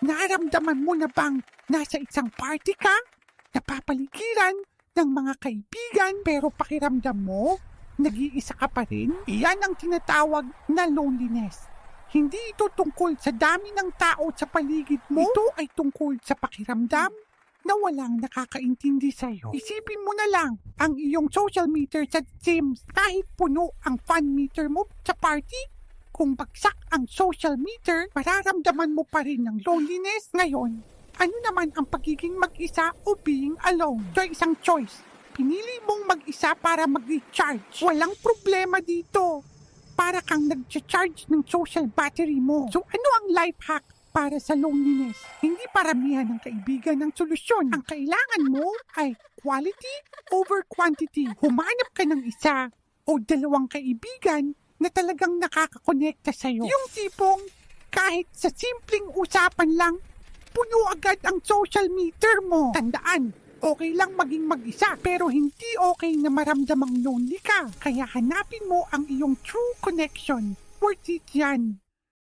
Naramdaman mo na bang nasa isang party ka? Napapaligiran ng mga kaibigan pero pakiramdam mo, nag-iisa ka pa rin? Iyan ang tinatawag na loneliness. Hindi ito tungkol sa dami ng tao sa paligid mo. Ito ay tungkol sa pakiramdam na walang nakakaintindi sa'yo. Isipin mo na lang ang iyong social meter sa Sims. Kahit puno ang fan meter mo sa party, kung bagsak ang social meter, mararamdaman mo pa rin ng loneliness. Ngayon, ano naman ang pagiging mag-isa o being alone? So, isang choice. Pinili mong mag-isa para mag-recharge. Walang problema dito. Para kang nag-charge ng social battery mo. So, ano ang life hack para sa loneliness? Hindi paramihan ng kaibigan ng solusyon. Ang kailangan mo ay quality over quantity. Humanap ka ng isa o dalawang kaibigan na talagang nakakakonekta sa'yo. Yung tipong kahit sa simpleng usapan lang, puno agad ang social meter mo. Tandaan, okay lang maging mag-isa, pero hindi okay na maramdamang lonely ka. Kaya hanapin mo ang iyong true connection. Worth it yan.